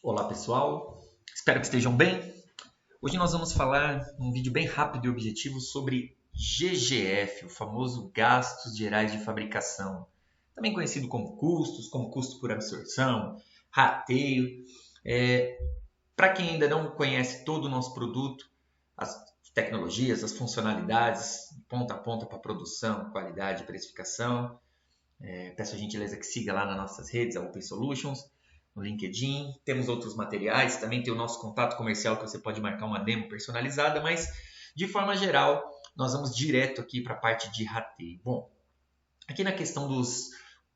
Olá pessoal, espero que estejam bem. Hoje nós vamos falar um vídeo bem rápido e objetivo sobre GGF, o famoso Gastos Gerais de Fabricação, também conhecido como custos, como custo por absorção, rateio. Para quem ainda não conhece todo o nosso produto, as tecnologias, as funcionalidades, ponta a ponta para produção, qualidade e precificação, peço a gentileza que siga lá nas nossas redes, a Open Solutions, no LinkedIn. Temos outros materiais, também tem o nosso contato comercial que você pode marcar uma demo personalizada, mas de forma geral, nós vamos direto aqui para a parte de rateio. Bom, aqui na questão dos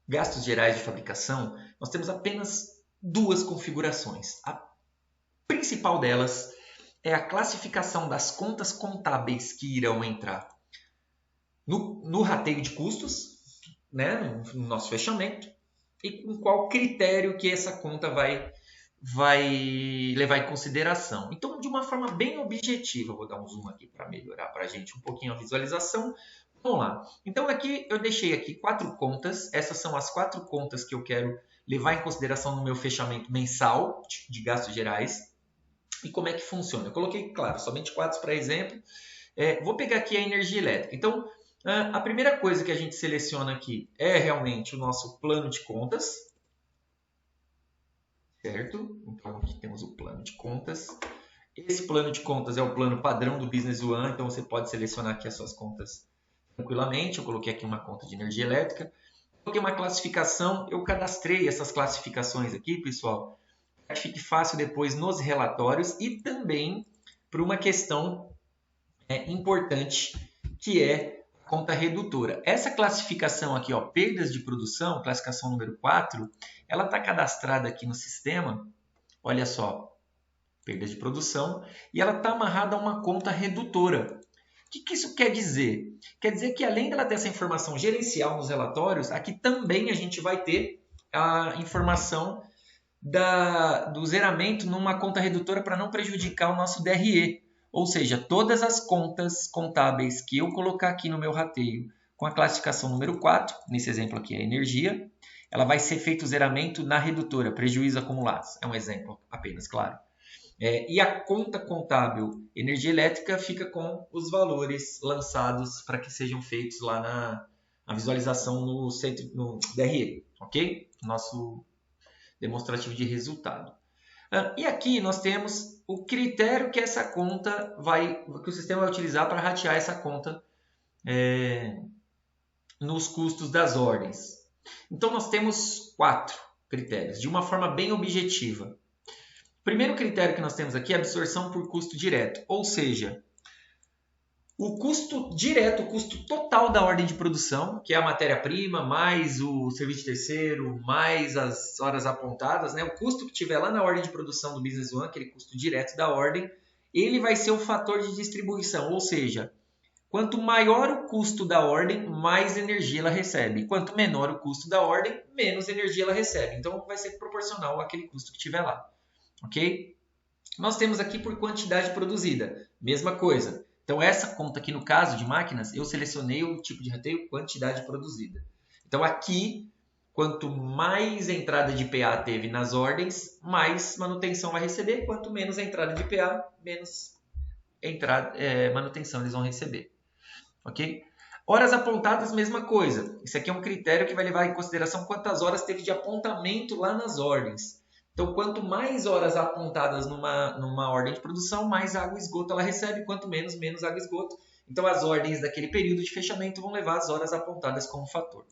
gastos gerais de fabricação, nós temos apenas duas configurações. A principal delas é a classificação das contas contábeis que irão entrar no rateio de custos, né, no nosso fechamento, e com qual critério que essa conta vai levar em consideração. Então, de uma forma bem objetiva, eu vou dar um zoom aqui para melhorar para a gente um pouquinho a visualização. Vamos lá. Então, aqui eu deixei aqui 4 contas. Essas são as 4 contas que eu quero levar em consideração no meu fechamento mensal de gastos gerais. E como é que funciona? Eu coloquei, claro, somente 4 para exemplo. Vou pegar aqui a energia elétrica. Então, a primeira coisa que a gente seleciona aqui é realmente o nosso plano de contas, certo? Então aqui temos o plano de contas. Esse plano de contas é o plano padrão do Business One, então você pode selecionar aqui as suas contas tranquilamente. Eu coloquei aqui uma conta de energia elétrica, coloquei uma classificação, eu cadastrei essas classificações aqui, pessoal, para que fique fácil depois nos relatórios e também para uma questão importante que é conta redutora. Essa classificação aqui, ó, perdas de produção, classificação número 4, ela está cadastrada aqui no sistema, olha só, perdas de produção, e ela está amarrada a uma conta redutora. O que isso quer dizer? Quer dizer que além dela ter essa informação gerencial nos relatórios, aqui também a gente vai ter a informação do zeramento numa conta redutora para não prejudicar o nosso DRE. Ou seja, todas as contas contábeis que eu colocar aqui no meu rateio com a classificação número 4, nesse exemplo aqui é energia, ela vai ser feito o zeramento na redutora, prejuízo acumulados. É um exemplo apenas, claro. E a conta contábil energia elétrica fica com os valores lançados para que sejam feitos lá na visualização no DRE, ok? Nosso demonstrativo de resultado. E aqui nós temos o critério que essa conta que o sistema vai utilizar para ratear essa conta nos custos das ordens. Então nós temos 4 critérios, de uma forma bem objetiva. O primeiro critério que nós temos aqui é absorção por custo direto, ou seja, o custo direto, o custo total da ordem de produção, que é a matéria-prima, mais o serviço de terceiro, mais as horas apontadas, né? O custo que tiver lá na ordem de produção do Business One, aquele custo direto da ordem, ele vai ser o fator de distribuição, ou seja, quanto maior o custo da ordem, mais energia ela recebe. Quanto menor o custo da ordem, menos energia ela recebe. Então, vai ser proporcional àquele custo que tiver lá, ok? Nós temos aqui por quantidade produzida, mesma coisa. Então, essa conta aqui, no caso de máquinas, eu selecionei o tipo de rateio, quantidade produzida. Então, aqui, quanto mais entrada de PA teve nas ordens, mais manutenção vai receber. Quanto menos entrada de PA, menos manutenção eles vão receber. Ok? Horas apontadas, mesma coisa. Isso aqui é um critério que vai levar em consideração quantas horas teve de apontamento lá nas ordens. Então, quanto mais horas apontadas numa ordem de produção, mais água e esgoto ela recebe, quanto menos água e esgoto. Então, as ordens daquele período de fechamento vão levar as horas apontadas como fator.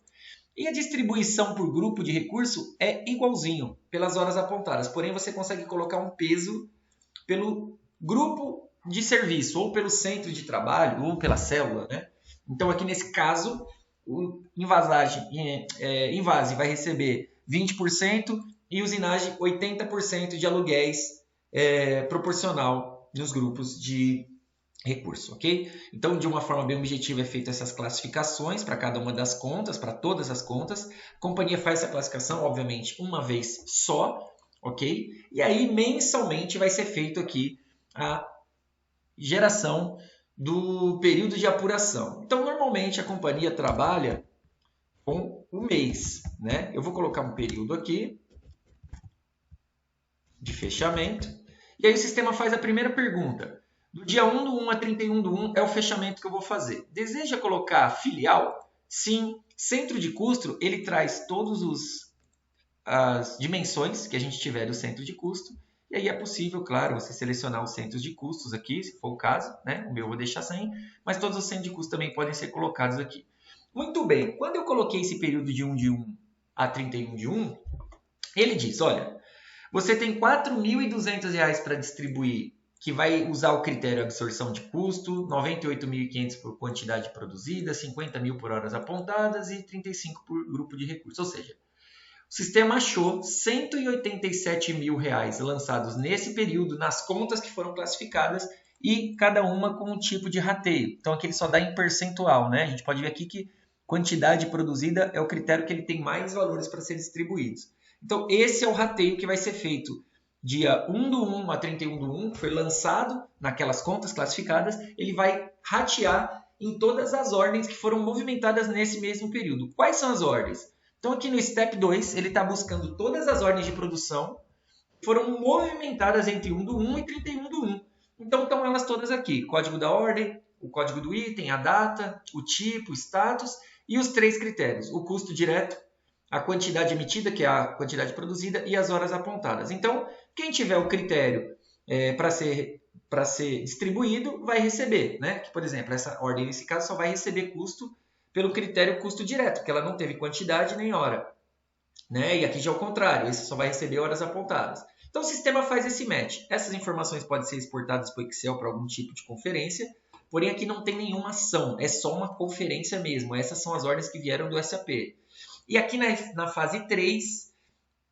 E a distribuição por grupo de recurso é igualzinho pelas horas apontadas, porém você consegue colocar um peso pelo grupo de serviço, ou pelo centro de trabalho, ou pela célula, né? Então, aqui nesse caso, o invase vai receber 20%, e usinagem 80% de aluguéis proporcional nos grupos de recurso, ok? Então, de uma forma bem objetiva, é feita essas classificações para cada uma das contas, para todas as contas. A companhia faz essa classificação, obviamente, uma vez só, ok? E aí, mensalmente, vai ser feito aqui a geração do período de apuração. Então, normalmente, a companhia trabalha com um mês, né? Eu vou colocar um período aqui, de fechamento. E aí o sistema faz a primeira pergunta. Do dia 1/1 a 31/1 é o fechamento que eu vou fazer. Deseja colocar filial? Sim. Centro de custo, ele traz todas as dimensões que a gente tiver do centro de custo. E aí é possível, claro, você selecionar os centros de custos aqui, se for o caso, né? O meu eu vou deixar sem, mas todos os centros de custos também podem ser colocados aqui. Muito bem, quando eu coloquei esse período de 1/1 a 31/1, ele diz, olha, você tem R$ 4.200 para distribuir, que vai usar o critério absorção de custo, 98.500 por quantidade produzida, 50.000 por horas apontadas e 35 por grupo de recursos. Ou seja, o sistema achou R$ 187.000 lançados nesse período nas contas que foram classificadas e cada uma com um tipo de rateio. Então aqui ele só dá em percentual, né? A gente pode ver aqui que quantidade produzida é o critério que ele tem mais valores para ser distribuídos. Então esse é o rateio que vai ser feito dia 1/1 a 31/1, que foi lançado naquelas contas classificadas, ele vai ratear em todas as ordens que foram movimentadas nesse mesmo período. Quais são as ordens? Então aqui no Step 2, ele está buscando todas as ordens de produção que foram movimentadas entre 1/1 e 31/1. Então estão elas todas aqui. Código da ordem, o código do item, a data, o tipo, o status e os 3 critérios. O custo direto, a quantidade emitida, que é a quantidade produzida, e as horas apontadas. Então, quem tiver o critério para ser distribuído vai receber, né? Que, por exemplo, essa ordem nesse caso só vai receber custo pelo critério custo direto, porque ela não teve quantidade nem hora. Né? E aqui já é o contrário, esse só vai receber horas apontadas. Então o sistema faz esse match. Essas informações podem ser exportadas para o Excel para algum tipo de conferência, porém aqui não tem nenhuma ação, é só uma conferência mesmo. Essas são as ordens que vieram do SAP. E aqui na fase 3,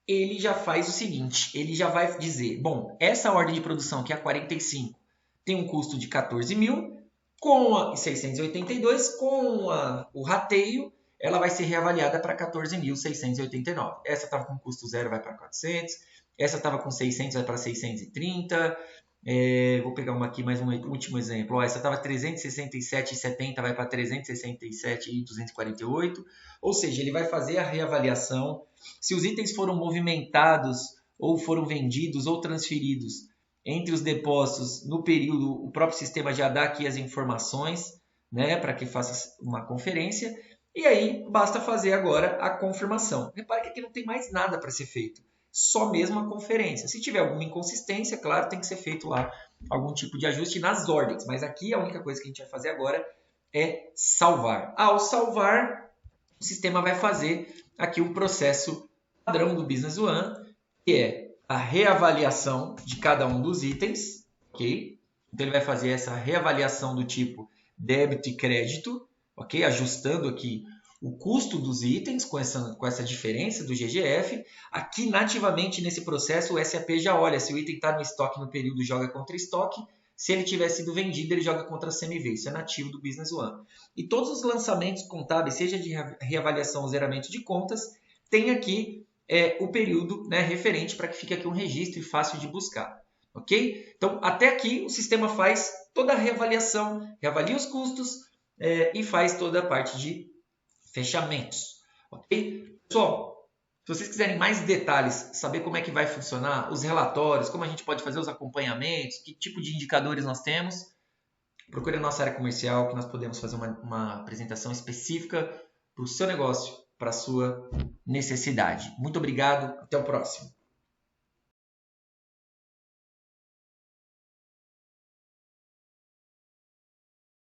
ele já faz o seguinte, ele já vai dizer, bom, essa ordem de produção, que é a 45, tem um custo de 14.000, com a 682, com o rateio, ela vai ser reavaliada para 14.689. Essa estava com custo zero, vai para 400. Essa estava com 600, vai para 630. Vou pegar uma aqui, mais um último exemplo. Essa estava 367,70, vai para 367,248. Ou seja, ele vai fazer a reavaliação. Se os itens foram movimentados, ou foram vendidos, ou transferidos entre os depósitos no período, o próprio sistema já dá aqui as informações, né, para que faça uma conferência. E aí, basta fazer agora a confirmação. Repare que aqui não tem mais nada para ser feito. Só mesmo a conferência. Se tiver alguma inconsistência, claro, tem que ser feito lá algum tipo de ajuste nas ordens. Mas aqui a única coisa que a gente vai fazer agora é salvar. Ao salvar, o sistema vai fazer aqui um processo padrão do Business One, que é a reavaliação de cada um dos itens. Ok? Então, ele vai fazer essa reavaliação do tipo débito e crédito. Ok? Ajustando aqui o custo dos itens com essa diferença do GGF. Aqui, nativamente, nesse processo, o SAP já olha se o item está no estoque no período, joga contra estoque. Se ele tiver sido vendido, ele joga contra CMV. Isso é nativo do Business One. E todos os lançamentos contábeis, seja de reavaliação ou zeramento de contas, tem aqui o período, né, referente para que fique aqui um registro e fácil de buscar. Ok? Então, até aqui, o sistema faz toda a reavaliação, reavalia os custos, e faz toda a parte de fechamentos. Ok? Pessoal, se vocês quiserem mais detalhes, saber como é que vai funcionar, os relatórios, como a gente pode fazer os acompanhamentos, que tipo de indicadores nós temos, procure a nossa área comercial, que nós podemos fazer uma apresentação específica para o seu negócio, para a sua necessidade. Muito obrigado, até o próximo.